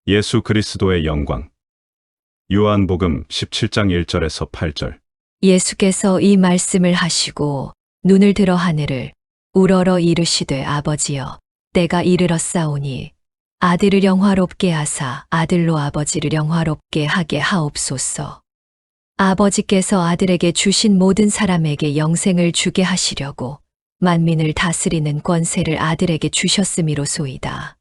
예수 그리스도의 영광. 요한복음 17장 1절에서 8절. 예수께서 이 말씀을 하시고 눈을 들어 하늘을 우러러 이르시되 아버지여 때가 이르렀사오니 아들을 영화롭게 하사 아들로 아버지를 영화롭게 하게 하옵소서. 아버지께서 아들에게 주신 모든 사람에게 영생을 주게 하시려고 만민을 다스리는 권세를 아들에게 주셨음이로소이다.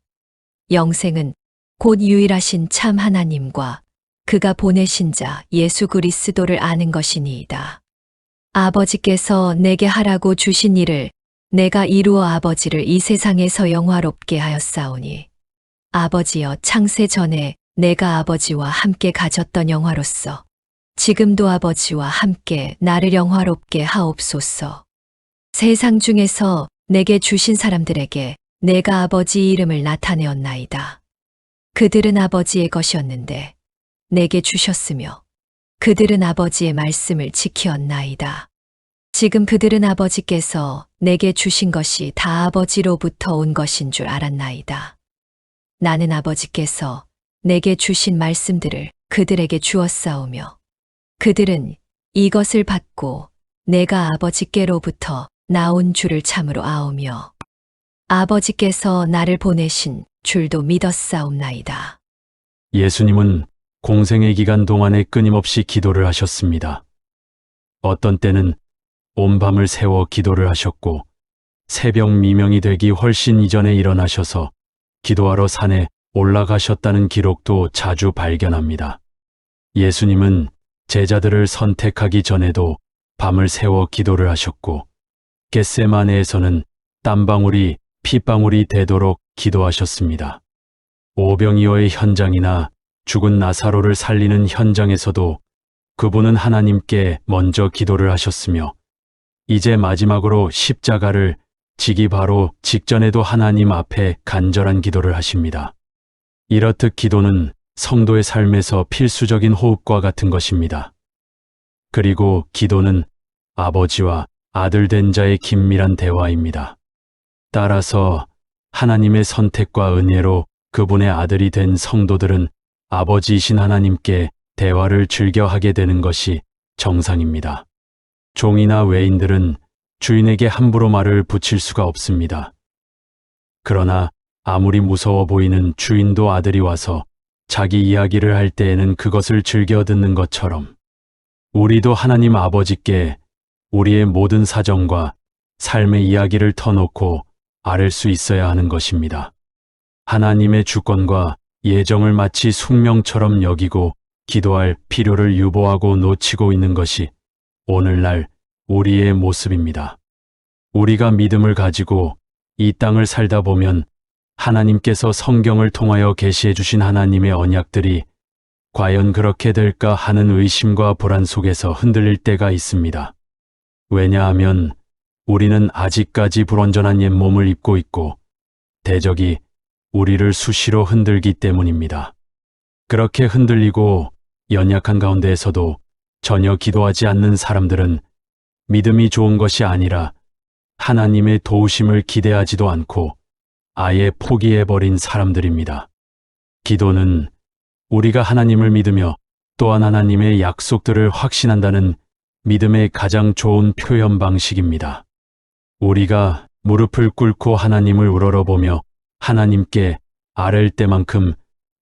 영생은 곧 유일하신 참 하나님과 그가 보내신 자 예수 그리스도를 아는 것이니이다. 아버지께서 내게 하라고 주신 일을 내가 이루어 아버지를 이 세상에서 영화롭게 하였사오니 아버지여 창세 전에 내가 아버지와 함께 가졌던 영화로서 지금도 아버지와 함께 나를 영화롭게 하옵소서. 세상 중에서 내게 주신 사람들에게 내가 아버지 이름을 나타내었나이다. 그들은 아버지의 것이었는데 내게 주셨으며 그들은 아버지의 말씀을 지키었나이다. 지금 그들은 아버지께서 내게 주신 것이 다 아버지로부터 온 것인 줄 알았나이다. 나는 아버지께서 내게 주신 말씀들을 그들에게 주었사오며 그들은 이것을 받고 내가 아버지께로부터 나온 줄을 참으로 아오며 아버지께서 나를 보내신 줄도 믿었사옵나이다. 예수님은 공생의 기간 동안에 끊임없이 기도를 하셨습니다. 어떤 때는 온 밤을 새워 기도를 하셨고 새벽 미명이 되기 훨씬 이전에 일어나셔서 기도하러 산에 올라가셨다는 기록도 자주 발견합니다. 예수님은 제자들을 선택하기 전에도 밤을 새워 기도를 하셨고 겟세마네에서는 땀방울이 핏방울이 되도록 기도하셨습니다. 오병이어의 현장이나 죽은 나사로를 살리는 현장에서도 그분은 하나님께 먼저 기도를 하셨으며 이제 마지막으로 십자가를 지기 바로 직전에도 하나님 앞에 간절한 기도를 하십니다. 이렇듯 기도는 성도의 삶에서 필수적인 호흡과 같은 것입니다. 그리고 기도는 아버지와 아들 된 자의 긴밀한 대화입니다. 따라서 하나님의 선택과 은혜로 그분의 아들이 된 성도들은 아버지이신 하나님께 대화를 즐겨 하게 되는 것이 정상입니다. 종이나 외인들은 주인에게 함부로 말을 붙일 수가 없습니다. 그러나 아무리 무서워 보이는 주인도 아들이 와서 자기 이야기를 할 때에는 그것을 즐겨 듣는 것처럼 우리도 하나님 아버지께 우리의 모든 사정과 삶의 이야기를 터놓고 아뢰 수 있어야 하는 것입니다. 하나님의 주권과 예정을 마치 숙명처럼 여기고 기도할 필요를 유보하고 놓치고 있는 것이 오늘날 우리의 모습입니다. 우리가 믿음을 가지고 이 땅을 살다 보면 하나님께서 성경을 통하여 계시해 주신 하나님의 언약들이 과연 그렇게 될까 하는 의심과 불안 속에서 흔들릴 때가 있습니다. 왜냐하면 우리는 아직까지 불완전한 옛몸을 입고 있고 대적이 우리를 수시로 흔들기 때문입니다. 그렇게 흔들리고 연약한 가운데에서도 전혀 기도하지 않는 사람들은 믿음이 좋은 것이 아니라 하나님의 도우심을 기대하지도 않고 아예 포기해버린 사람들입니다. 기도는 우리가 하나님을 믿으며 또한 하나님의 약속들을 확신한다는 믿음의 가장 좋은 표현 방식입니다. 우리가 무릎을 꿇고 하나님을 우러러보며 하나님께 아뢰일 때만큼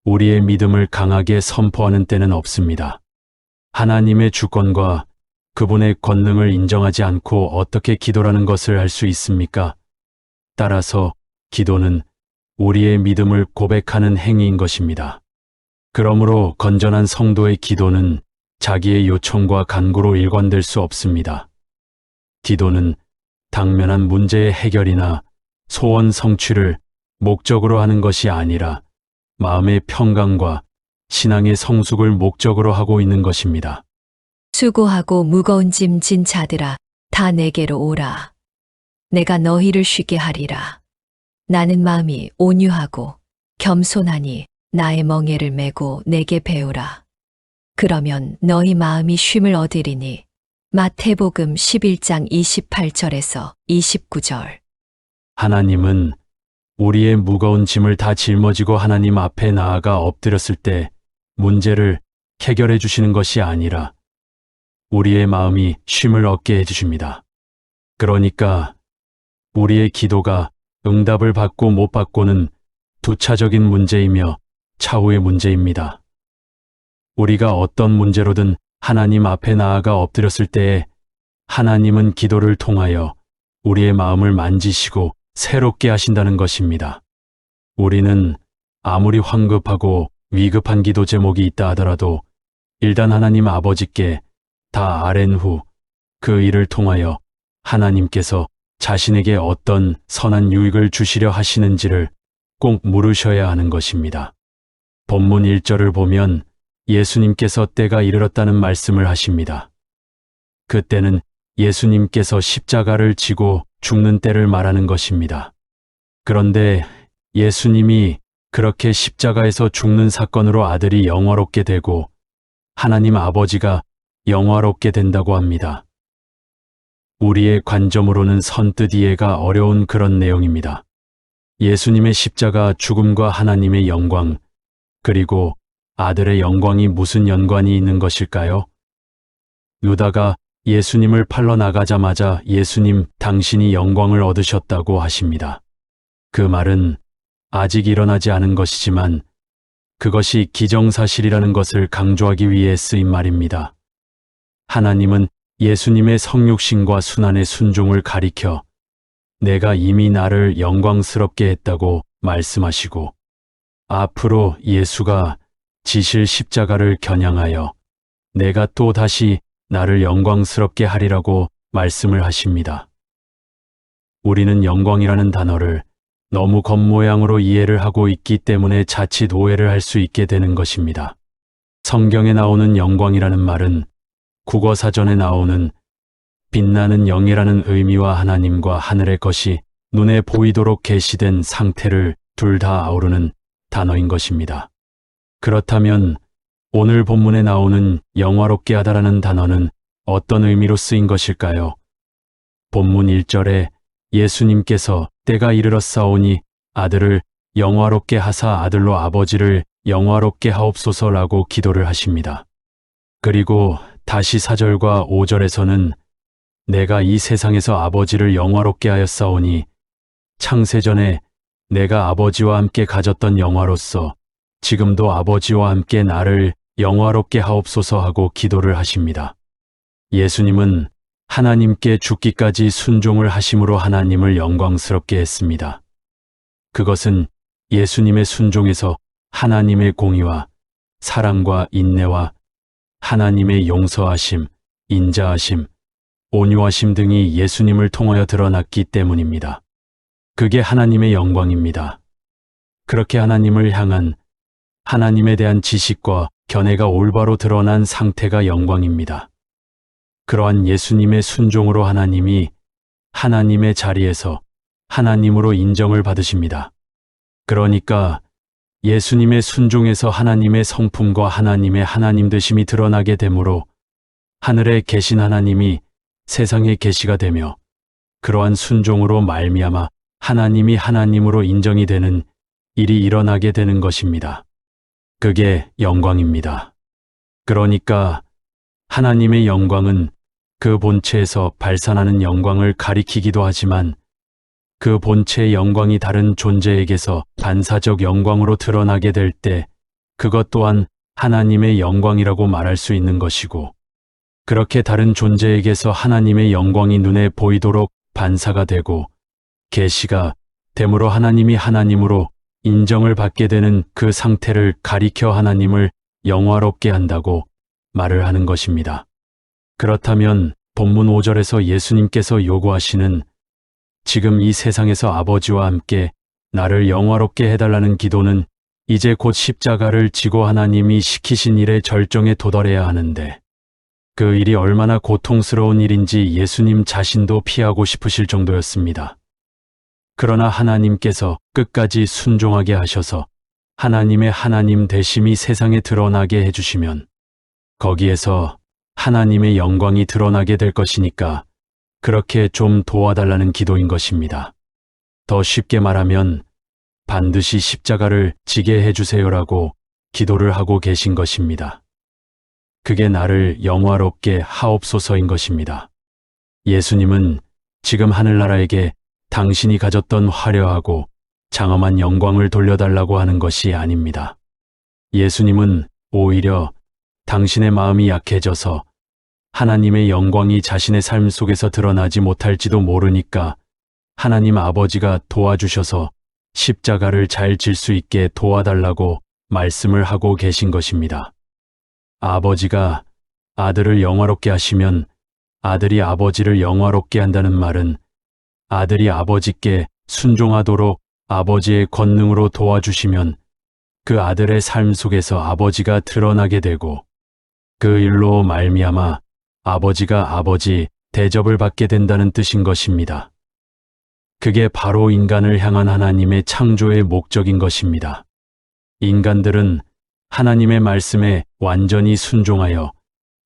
우리의 믿음을 강하게 선포하는 때는 없습니다. 하나님의 주권과 그분의 권능을 인정하지 않고 어떻게 기도라는 것을 할 수 있습니까? 따라서 기도는 우리의 믿음을 고백하는 행위인 것입니다. 그러므로 건전한 성도의 기도는 자기의 요청과 간구로 일관될 수 없습니다. 기도는 당면한 문제의 해결이나 소원 성취를 목적으로 하는 것이 아니라 마음의 평강과 신앙의 성숙을 목적으로 하고 있는 것입니다. 수고하고 무거운 짐 진 자들아 다 내게로 오라. 내가 너희를 쉬게 하리라. 나는 마음이 온유하고 겸손하니 나의 멍에를 메고 내게 배우라. 그러면 너희 마음이 쉼을 얻으리니. 마태복음 11장 28절에서 29절. 하나님은 우리의 무거운 짐을 다 짊어지고 하나님 앞에 나아가 엎드렸을 때 문제를 해결해 주시는 것이 아니라 우리의 마음이 쉼을 얻게 해 주십니다. 그러니까 우리의 기도가 응답을 받고 못 받고는 두차적인 문제이며 차후의 문제입니다. 우리가 어떤 문제로든 하나님 앞에 나아가 엎드렸을 때에 하나님은 기도를 통하여 우리의 마음을 만지시고 새롭게 하신다는 것입니다. 우리는 아무리 황급하고 위급한 기도 제목이 있다 하더라도 일단 하나님 아버지께 다 아랜 후 그 일을 통하여 하나님께서 자신에게 어떤 선한 유익을 주시려 하시는지를 꼭 물으셔야 하는 것입니다. 본문 1절을 보면 예수님께서 때가 이르렀다는 말씀을 하십니다. 그때는 예수님께서 십자가를 지고 죽는 때를 말하는 것입니다. 그런데 예수님이 그렇게 십자가에서 죽는 사건으로 아들이 영화롭게 되고 하나님 아버지가 영화롭게 된다고 합니다. 우리의 관점으로는 선뜻 이해가 어려운 그런 내용입니다. 예수님의 십자가 죽음과 하나님의 영광, 그리고 아들의 영광이 무슨 연관이 있는 것일까요? 유다가 예수님을 팔러 나가자마자 예수님 당신이 영광을 얻으셨다고 하십니다. 그 말은 아직 일어나지 않은 것이지만 그것이 기정사실이라는 것을 강조하기 위해 쓰인 말입니다. 하나님은 예수님의 성육신과 순환의 순종을 가리켜 내가 이미 나를 영광스럽게 했다고 말씀하시고 앞으로 예수가 지실 십자가를 겨냥하여 내가 또 다시 나를 영광스럽게 하리라고 말씀을 하십니다. 우리는 영광이라는 단어를 너무 겉모양으로 이해를 하고 있기 때문에 자칫 오해를 할 수 있게 되는 것입니다. 성경에 나오는 영광이라는 말은 국어사전에 나오는 빛나는 영이라는 의미와 하나님과 하늘의 것이 눈에 보이도록 계시된 상태를 둘 다 아우르는 단어인 것입니다. 그렇다면 오늘 본문에 나오는 영화롭게 하다라는 단어는 어떤 의미로 쓰인 것일까요? 본문 1절에 예수님께서 때가 이르렀사오니 아들을 영화롭게 하사 아들로 아버지를 영화롭게 하옵소서라고 기도를 하십니다. 그리고 다시 4절과 5절에서는 내가 이 세상에서 아버지를 영화롭게 하였사오니 창세전에 내가 아버지와 함께 가졌던 영화로서 지금도 아버지와 함께 나를 영화롭게 하옵소서 하고 기도를 하십니다. 예수님은 하나님께 죽기까지 순종을 하심으로 하나님을 영광스럽게 했습니다. 그것은 예수님의 순종에서 하나님의 공의와 사랑과 인내와 하나님의 용서하심, 인자하심, 온유하심 등이 예수님을 통하여 드러났기 때문입니다. 그게 하나님의 영광입니다. 그렇게 하나님을 향한 하나님에 대한 지식과 견해가 올바로 드러난 상태가 영광입니다. 그러한 예수님의 순종으로 하나님이 하나님의 자리에서 하나님으로 인정을 받으십니다. 그러니까 예수님의 순종에서 하나님의 성품과 하나님의 하나님 되심이 드러나게 되므로 하늘에 계신 하나님이 세상에 계시가 되며 그러한 순종으로 말미암아 하나님이 하나님으로 인정이 되는 일이 일어나게 되는 것입니다. 그게 영광입니다. 그러니까 하나님의 영광은 그 본체에서 발산하는 영광을 가리키기도 하지만 그 본체의 영광이 다른 존재에게서 반사적 영광으로 드러나게 될 때 그것 또한 하나님의 영광이라고 말할 수 있는 것이고 그렇게 다른 존재에게서 하나님의 영광이 눈에 보이도록 반사가 되고 계시가 됨으로 하나님이 하나님으로 인정을 받게 되는 그 상태를 가리켜 하나님을 영화롭게 한다고 말을 하는 것입니다. 그렇다면 본문 5절에서 예수님께서 요구하시는 지금 이 세상에서 아버지와 함께 나를 영화롭게 해달라는 기도는 이제 곧 십자가를 지고 하나님이 시키신 일의 절정에 도달해야 하는데 그 일이 얼마나 고통스러운 일인지 예수님 자신도 피하고 싶으실 정도였습니다. 그러나 하나님께서 끝까지 순종하게 하셔서 하나님의 하나님 되심이 세상에 드러나게 해주시면 거기에서 하나님의 영광이 드러나게 될 것이니까 그렇게 좀 도와달라는 기도인 것입니다. 더 쉽게 말하면 반드시 십자가를 지게 해주세요라고 기도를 하고 계신 것입니다. 그게 나를 영화롭게 하옵소서인 것입니다. 예수님은 지금 하늘나라에게 당신이 가졌던 화려하고 장엄한 영광을 돌려달라고 하는 것이 아닙니다. 예수님은 오히려 당신의 마음이 약해져서 하나님의 영광이 자신의 삶 속에서 드러나지 못할지도 모르니까 하나님 아버지가 도와주셔서 십자가를 잘 질 수 있게 도와달라고 말씀을 하고 계신 것입니다. 아버지가 아들을 영화롭게 하시면 아들이 아버지를 영화롭게 한다는 말은 아들이 아버지께 순종하도록 아버지의 권능으로 도와주시면 그 아들의 삶 속에서 아버지가 드러나게 되고 그 일로 말미암아 아버지가 아버지 대접을 받게 된다는 뜻인 것입니다. 그게 바로 인간을 향한 하나님의 창조의 목적인 것입니다. 인간들은 하나님의 말씀에 완전히 순종하여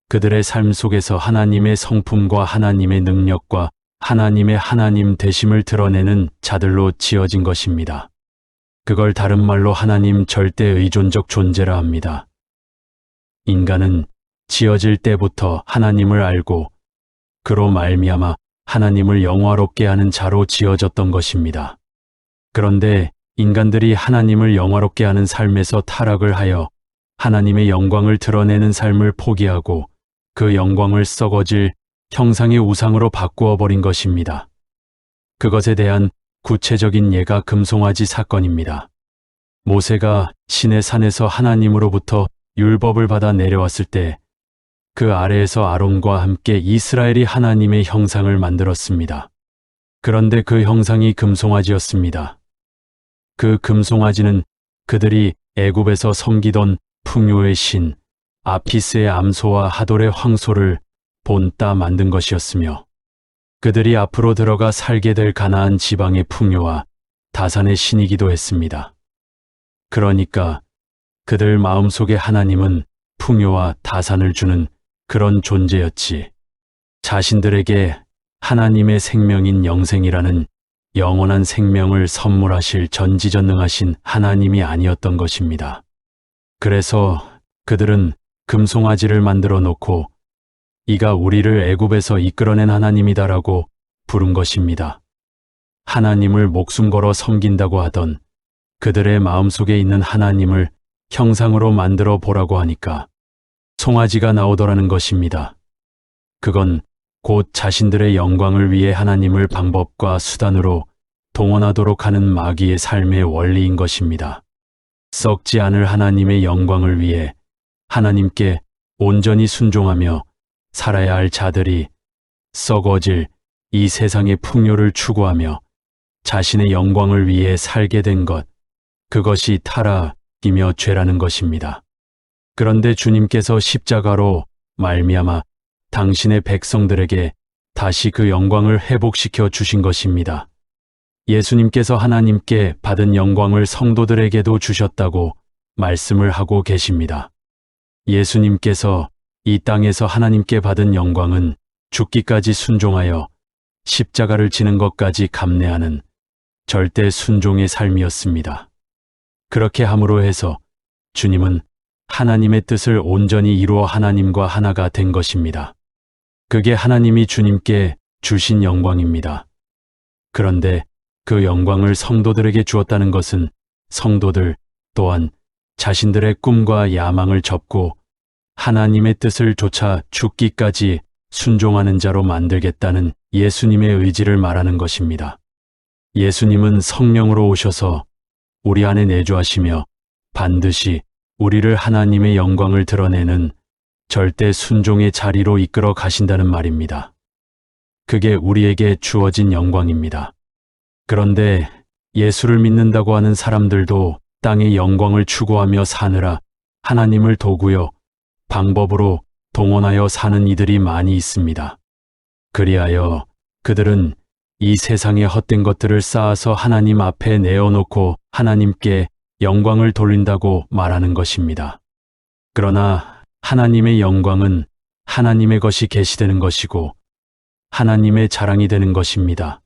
그들의 삶 속에서 하나님의 성품과 하나님의 능력과 하나님의 하나님 되심을 드러내는 자들로 지어진 것입니다. 그걸 다른 말로 하나님 절대 의존적 존재라 합니다. 인간은 지어질 때부터 하나님을 알고 그로 말미암아 하나님을 영화롭게 하는 자로 지어졌던 것입니다. 그런데 인간들이 하나님을 영화롭게 하는 삶에서 타락을 하여 하나님의 영광을 드러내는 삶을 포기하고 그 영광을 썩어질 형상의 우상으로 바꾸어 버린 것입니다. 그것에 대한 구체적인 예가 금송아지 사건입니다. 모세가 시내 산에서 하나님으로부터 율법을 받아 내려왔을 때 그 아래에서 아론과 함께 이스라엘이 하나님의 형상을 만들었습니다. 그런데 그 형상이 금송아지였습니다. 그 금송아지는 그들이 애굽에서 섬기던 풍요의 신 아피스의 암소와 하돌의 황소를 본따 만든 것이었으며 그들이 앞으로 들어가 살게 될 가나안 지방의 풍요와 다산의 신이기도 했습니다. 그러니까 그들 마음속에 하나님은 풍요와 다산을 주는 그런 존재였지. 자신들에게 하나님의 생명인 영생이라는 영원한 생명을 선물하실 전지전능하신 하나님이 아니었던 것입니다. 그래서 그들은 금송아지를 만들어 놓고 이가 우리를 애굽에서 이끌어낸 하나님이다라고 부른 것입니다. 하나님을 목숨 걸어 섬긴다고 하던 그들의 마음속에 있는 하나님을 형상으로 만들어 보라고 하니까 송아지가 나오더라는 것입니다. 그건 곧 자신들의 영광을 위해 하나님을 방법과 수단으로 동원하도록 하는 마귀의 삶의 원리인 것입니다. 썩지 않을 하나님의 영광을 위해 하나님께 온전히 순종하며 살아야 할 자들이 썩어질 이 세상의 풍요를 추구하며 자신의 영광을 위해 살게 된 것, 그것이 타락이며 죄라는 것입니다. 그런데 주님께서 십자가로 말미암아 당신의 백성들에게 다시 그 영광을 회복시켜 주신 것입니다. 예수님께서 하나님께 받은 영광을 성도들에게도 주셨다고 말씀을 하고 계십니다. 예수님께서 이 땅에서 하나님께 받은 영광은 죽기까지 순종하여 십자가를 지는 것까지 감내하는 절대 순종의 삶이었습니다. 그렇게 함으로 해서 주님은 하나님의 뜻을 온전히 이루어 하나님과 하나가 된 것입니다. 그게 하나님이 주님께 주신 영광입니다. 그런데 그 영광을 성도들에게 주었다는 것은 성도들 또한 자신들의 꿈과 야망을 접고 하나님의 뜻을 좇아 죽기까지 순종하는 자로 만들겠다는 예수님의 의지를 말하는 것입니다. 예수님은 성령으로 오셔서 우리 안에 내주하시며 반드시 우리를 하나님의 영광을 드러내는 절대 순종의 자리로 이끌어 가신다는 말입니다. 그게 우리에게 주어진 영광입니다. 그런데 예수를 믿는다고 하는 사람들도 땅의 영광을 추구하며 사느라 하나님을 도구요, 방법으로 동원하여 사는 이들이 많이 있습니다. 그리하여 그들은 이 세상의 헛된 것들을 쌓아서 하나님 앞에 내어놓고 하나님께 영광을 돌린다고 말하는 것입니다. 그러나 하나님의 영광은 하나님의 것이 계시되는 것이고 하나님의 자랑이 되는 것입니다.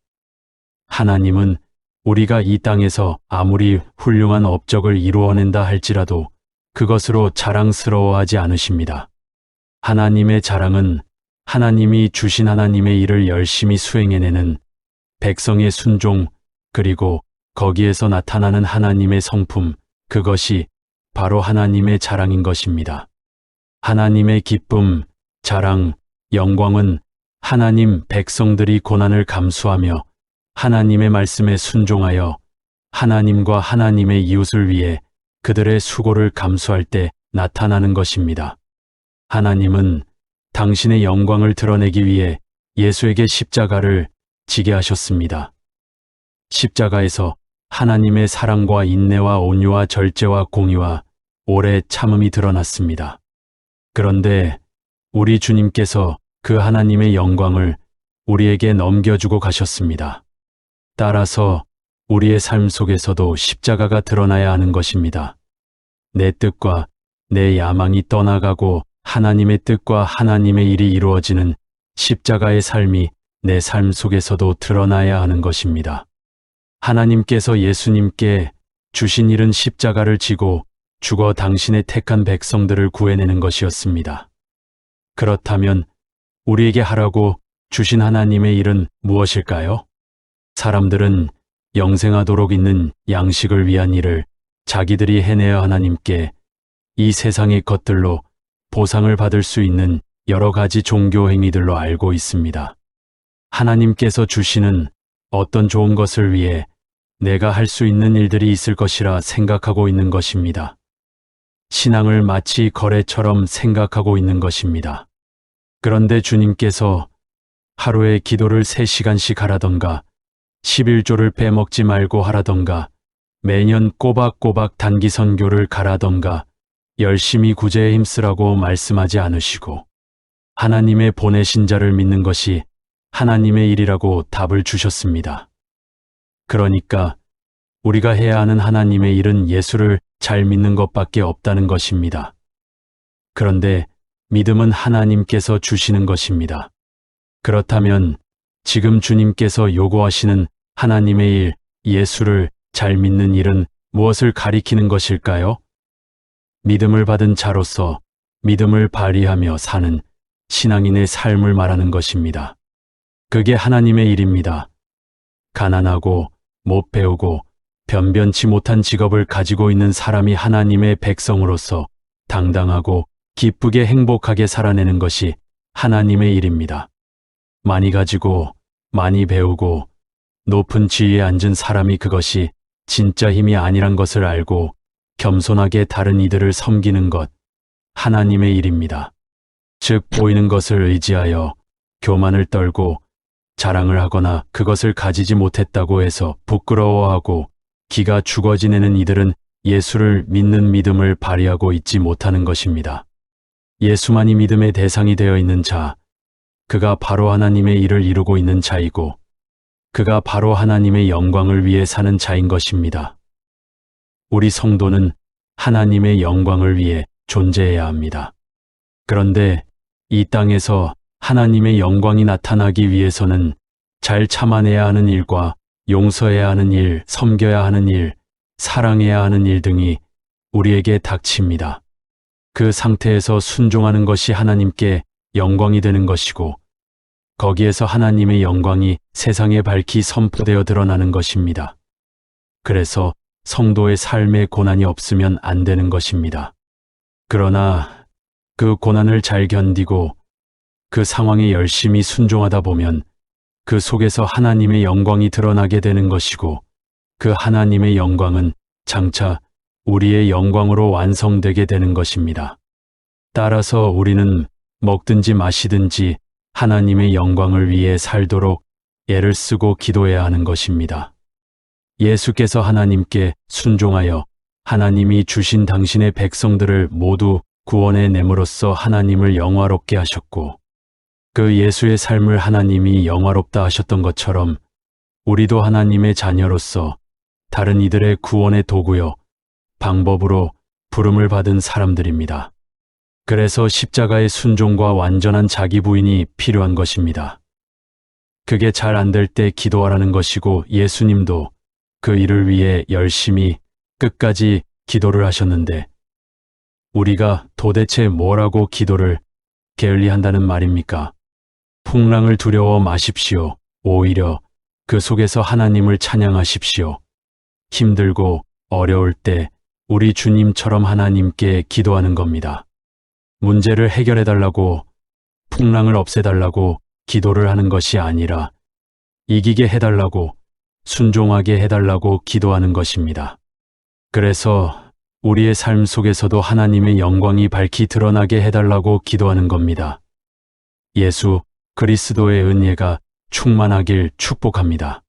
하나님은 우리가 이 땅에서 아무리 훌륭한 업적을 이루어낸다 할지라도 그것으로 자랑스러워하지 않으십니다. 하나님의 자랑은 하나님이 주신 하나님의 일을 열심히 수행해내는 백성의 순종, 그리고 거기에서 나타나는 하나님의 성품, 그것이 바로 하나님의 자랑인 것입니다. 하나님의 기쁨, 자랑, 영광은 하나님 백성들이 고난을 감수하며 하나님의 말씀에 순종하여 하나님과 하나님의 이웃을 위해 그들의 수고를 감수할 때 나타나는 것입니다. 하나님은 당신의 영광을 드러내기 위해 예수에게 십자가를 지게 하셨습니다. 십자가에서 하나님의 사랑과 인내와 온유와 절제와 공의와 오래 참음이 드러났습니다. 그런데 우리 주님께서 그 하나님의 영광을 우리에게 넘겨주고 가셨습니다. 따라서 우리의 삶 속에서도 십자가가 드러나야 하는 것입니다. 내 뜻과 내 야망이 떠나가고 하나님의 뜻과 하나님의 일이 이루어지는 십자가의 삶이 내 삶 속에서도 드러나야 하는 것입니다. 하나님께서 예수님께 주신 일은 십자가를 지고 죽어 당신의 택한 백성들을 구해내는 것이었습니다. 그렇다면 우리에게 하라고 주신 하나님의 일은 무엇일까요? 사람들은 영생하도록 있는 양식을 위한 일을 자기들이 해내야 하나님께 이 세상의 것들로 보상을 받을 수 있는 여러 가지 종교 행위들로 알고 있습니다. 하나님께서 주시는 어떤 좋은 것을 위해 내가 할 수 있는 일들이 있을 것이라 생각하고 있는 것입니다. 신앙을 마치 거래처럼 생각하고 있는 것입니다. 그런데 주님께서 하루에 기도를 3시간씩 하라던가 11조를 빼먹지 말고 하라던가 매년 꼬박꼬박 단기 선교를 가라던가 열심히 구제에 힘쓰라고 말씀하지 않으시고 하나님의 보내신 자를 믿는 것이 하나님의 일이라고 답을 주셨습니다. 그러니까 우리가 해야 하는 하나님의 일은 예수를 잘 믿는 것밖에 없다는 것입니다. 그런데 믿음은 하나님께서 주시는 것입니다. 그렇다면 지금 주님께서 요구하시는 하나님의 일, 예수를 잘 믿는 일은 무엇을 가리키는 것일까요? 믿음을 받은 자로서 믿음을 발휘하며 사는 신앙인의 삶을 말하는 것입니다. 그게 하나님의 일입니다. 가난하고 못 배우고 변변치 못한 직업을 가지고 있는 사람이 하나님의 백성으로서 당당하고 기쁘게 행복하게 살아내는 것이 하나님의 일입니다. 많이 가지고 많이 배우고 높은 지위에 앉은 사람이 그것이 진짜 힘이 아니란 것을 알고 겸손하게 다른 이들을 섬기는 것, 하나님의 일입니다. 즉 보이는 것을 의지하여 교만을 떨고 자랑을 하거나 그것을 가지지 못했다고 해서 부끄러워하고 기가 죽어지내는 이들은 예수를 믿는 믿음을 발휘하고 있지 못하는 것입니다. 예수만이 믿음의 대상이 되어 있는 자, 그가 바로 하나님의 일을 이루고 있는 자이고 그가 바로 하나님의 영광을 위해 사는 자인 것입니다. 우리 성도는 하나님의 영광을 위해 존재해야 합니다. 그런데 이 땅에서 하나님의 영광이 나타나기 위해서는 잘 참아내야 하는 일과 용서해야 하는 일, 섬겨야 하는 일, 사랑해야 하는 일 등이 우리에게 닥칩니다. 그 상태에서 순종하는 것이 하나님께 영광이 되는 것이고 거기에서 하나님의 영광이 세상에 밝히 선포되어 드러나는 것입니다. 그래서 성도의 삶에 고난이 없으면 안 되는 것입니다. 그러나 그 고난을 잘 견디고 그 상황에 열심히 순종하다 보면 그 속에서 하나님의 영광이 드러나게 되는 것이고 그 하나님의 영광은 장차 우리의 영광으로 완성되게 되는 것입니다. 따라서 우리는 먹든지 마시든지 하나님의 영광을 위해 살도록 애를 쓰고 기도해야 하는 것입니다. 예수께서 하나님께 순종하여 하나님이 주신 당신의 백성들을 모두 구원해 nem으로써 하나님을 영화롭게 하셨고 그 예수의 삶을 하나님이 영화롭다 하셨던 것처럼 우리도 하나님의 자녀로서 다른 이들의 구원의 도구요, 방법으로 부름을 받은 사람들입니다. 그래서 십자가의 순종과 완전한 자기 부인이 필요한 것입니다. 그게 잘 안 될 때 기도하라는 것이고 예수님도 그 일을 위해 열심히 끝까지 기도를 하셨는데 우리가 도대체 뭐라고 기도를 게을리한다는 말입니까? 풍랑을 두려워 마십시오. 오히려 그 속에서 하나님을 찬양하십시오. 힘들고 어려울 때 우리 주님처럼 하나님께 기도하는 겁니다. 문제를 해결해달라고, 풍랑을 없애달라고 기도를 하는 것이 아니라 이기게 해달라고, 순종하게 해달라고 기도하는 것입니다. 그래서 우리의 삶 속에서도 하나님의 영광이 밝히 드러나게 해달라고 기도하는 겁니다. 예수 그리스도의 은혜가 충만하길 축복합니다.